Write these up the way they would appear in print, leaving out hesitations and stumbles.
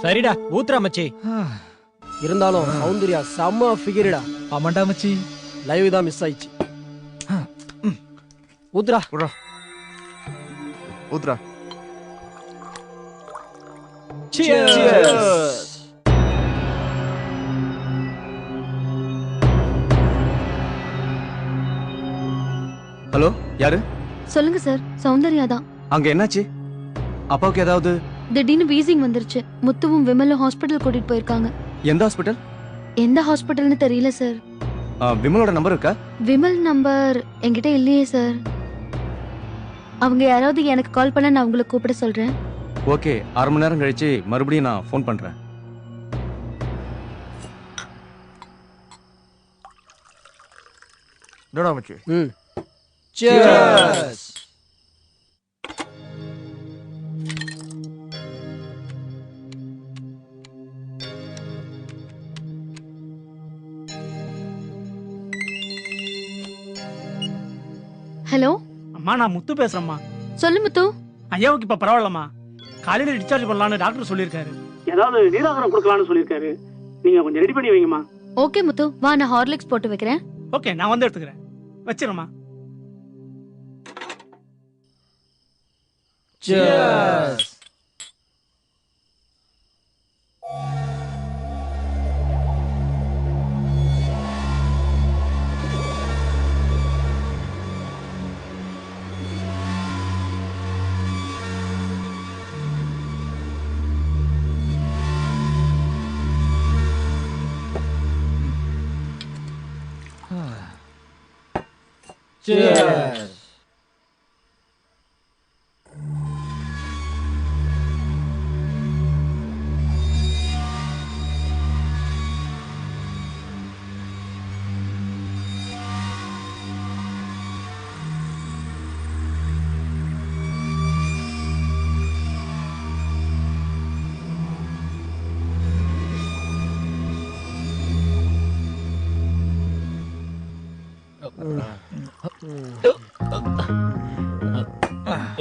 சரிடா ஊத்ரா மச்சி. இருந்தாலும் சௌந்தர்யா செம்ம ஃபிகர்டா. ஆமாண்டா மச்சி. லைவ் தான் மிஸ் ஆயிடுச்சு. ஊத்ரா ஊத்ரா. Cheers. ஹலோ, யாரு? சொல்லுங்க சார், சௌந்தர்யா தான். அங்க என்னாச்சு? அப்பாவுக்கு ஏதாவது? திடீர்னு வீசிங் வந்துருச்சு. முத்துவும் விமலும் ஹாஸ்பிட்டல் கூட்டிட்டு போயிருக்காங்க. எந்த ஹாஸ்பிட்டல்? எந்த ஹாஸ்பிட்டல்னு தெரியல சார். விமலோட நம்பர் இருக்கா? விமல் நம்பர் என்கிட்ட இல்லையே சார். அவங்க யாராவது எனக்கு கால் பண்ண நான் உங்களுக்கு கூப்பிட சொல்றேன். ஓகே, 1/2 மணி நேரம் கழிச்சு மறுபடியும் நான் ஃபோன் பண்றேன். என்னடா மச்சி? Cheers. ஹலோ அம்மா, நான் முத்து பேசுறேம்மா. சொல்லு முத்து. ஐயாவுக்கு இப்ப பரவாயில்லம்மா. காலையில டிஸ்சார்ஜ் பண்ணலாம்னு டாக்டர் சொல்லியிருக்காரு. ஏதாவது நீராகாரம் கொடுக்கலாம்னு சொல்லியிருக்காரு. நீங்க கொஞ்சம் ரெடி பண்ணி வைங்கம்மா. ஓகே முத்து, வா நான் ஹார்லிக்ஸ் போட்டு வைக்கிறேன். ஓகே, நான் வந்து எடுத்துக்கிறேன். வச்சிரம்மா. Cheers. Cheers.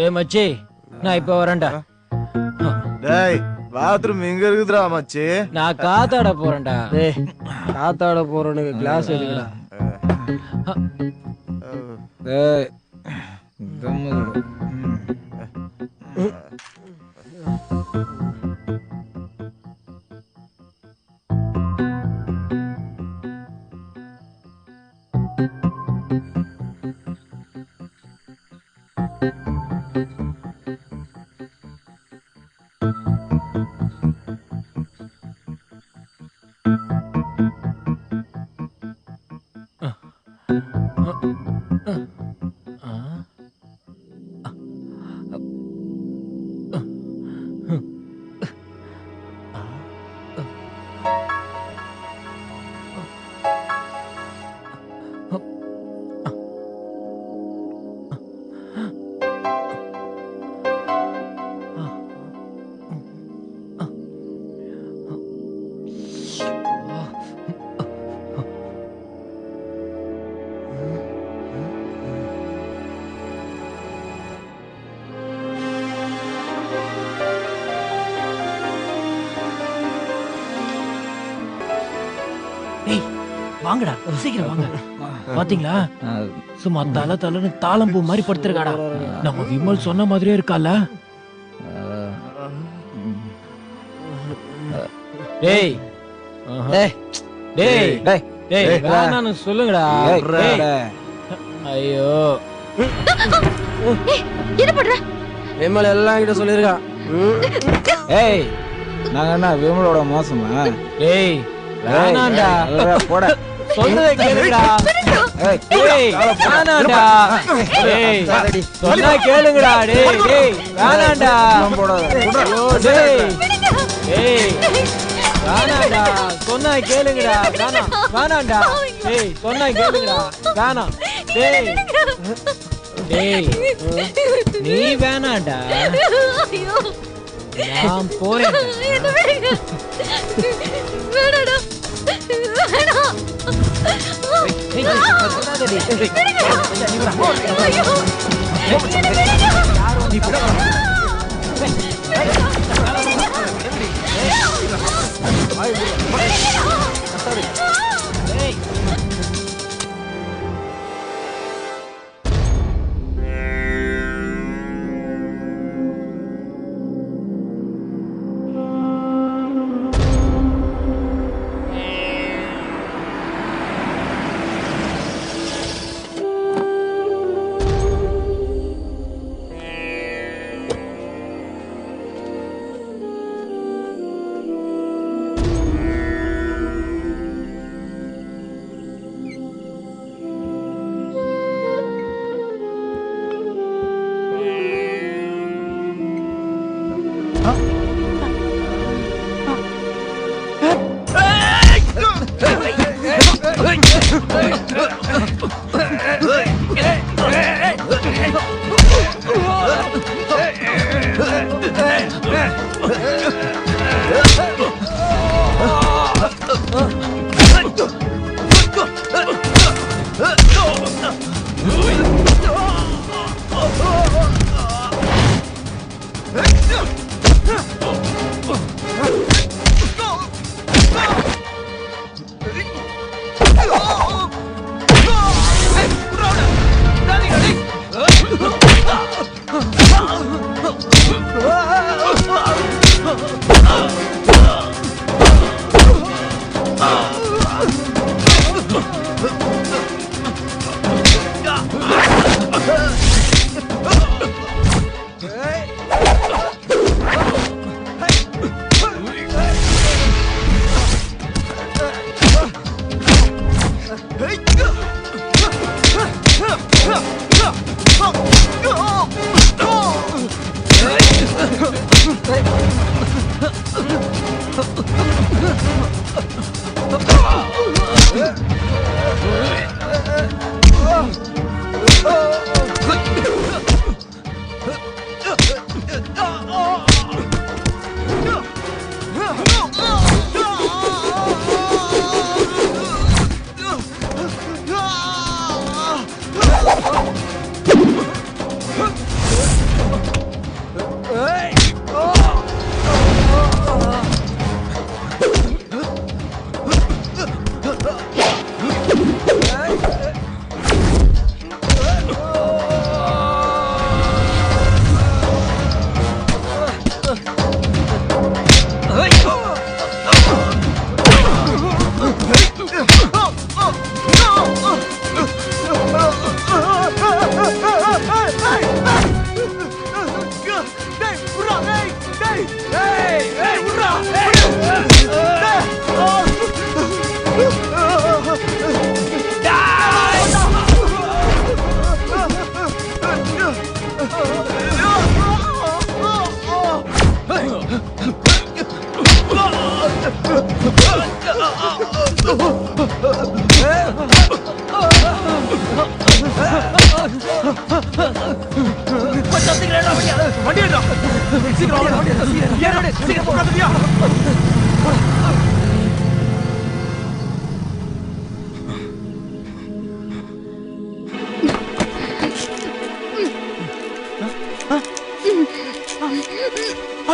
ஏ மச்சி, நான் இப்ப வரேன்டா. டேய், பாத்ரூம் எங்க இருக்குதுடா மச்சி? நான் காத்தாட போறேன்டா. டேய், காத்தாட போறவனுக்கு கிளாஸ் எதுக்குடா? டேய் கம்முனு. வாங்கடா, சீக்கிரம் வாங்க. பாத்தீங்களா, சும்மா தலன்னு தாளம் பூ மாதிரி படுத்திருக்காடா. நம்ம விமல் சொன்ன மாதிரியே இருக்கால. டேய் டேய் டேய் டேய் வேணான்னு சொல்லுங்கடா. ஐயோ, என்ன பண்ற? விமல் எல்லாம் கிட்ட சொல்லிருக்கான். ஏய், நாங்க என்ன விமலோட மோசமா? டேய் வேணாண்டா, போட சொல்றதை கேளுங்கடா. டேய் வேணாண்டா. டேய் சொன்னா கேளுங்கடா. டேய் டேய் வேணாண்டா. டேய் டேய் வேணாண்டா, சொன்னா கேளுங்கடா. வேணாண்டா. டேய் சொன்னா கேளுங்கடா. வேணாம். டேய் டேய் நீ வேணாண்டா, நான் போறேன்.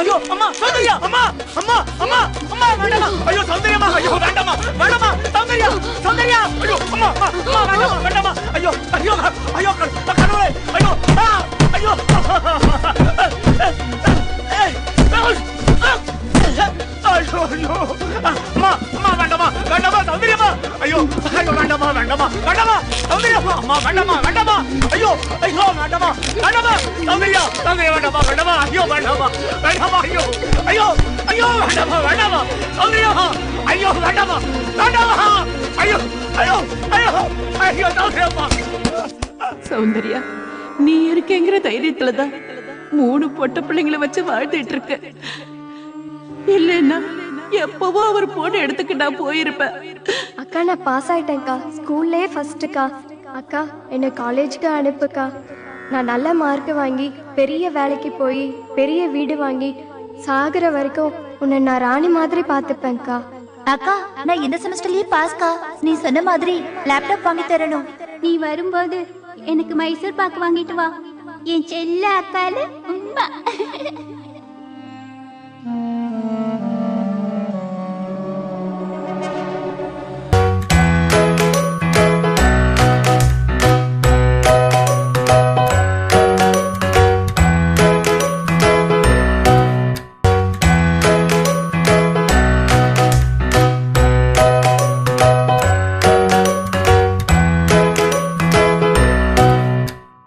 ஐயோ அம்மா சௌந்தர்யா அம்மா அம்மா அம்மா அம்மா வேண்டாமா ஐயோ சௌந்தர்யா ஐயோ வேண்டாமா வேண்டாமா சௌந்தர்யா சௌந்தர்யா ஐயோ அம்மா அம்மா வேண்டாமா வேண்டாமா ஐயோ ஐயோ ஐயோ கடவுளே ஐயோ ஐயோ ஐயோ ஐயோ அம்மா அம்மா வேண்டாமா வேண்டாமா சௌந்தர்யா ஐயோ ஐயோ வேண்டாமா வேண்டாமா வேண்டாமா சௌந்தர்யா அம்மா வேண்டாமா வேண்டாமா ஐயோ ஐயோ வேண்டாமா வேண்டாமா சௌந்தர்யா சௌந்தர்யா வேண்டாமா வேண்டாமா ஐயோ வேண்டாமா வேண்டாமா ஐயோ ஐயோ ஐயோ வேண்டாமா வேண்டாமா சௌந்தர்யா ஐயோ வேண்டாமா வேண்டாமா ஐயோ ஐயோ ஐயோ ஐயோ சௌந்தர்யா சௌந்தர்யா நீ இருக்கேங்கிற தைரியத்துலதான் 3 பொட்ட பிள்ளைங்களை வச்சு வாழ்ந்துட்டு இருக்க. இல்லைன்னா எப்பவோ அவர் போன இடத்துக்கு நான் போயிருப்பேன். அக்கா நான் பாஸ் ஆயிட்டேன்க்கா, ஸ்கூல்லே ஃபர்ஸ்ட்டுக்கா. அக்கா என்னை காலேஜுக்கு அனுப்புக்கா. நான் நல்ல மார்க் வாங்கி பெரிய வேலைக்கு போய் பெரிய வீடு வாங்கி சாகுற வரைக்கும் உன்னை நான் ராணி மாதிரி பார்த்துப்பேன்க்கா. அக்கா நான் இந்த செமஸ்டர்லயே பாஸ்கா. நீ சொன்ன மாதிரி லேப்டாப் வாங்கி தரணும். நீ வரும்போது எனக்கு மைசூர் பாக்கு வாங்கிட்டு வா. என் செல்ல அக்கால உண்மை.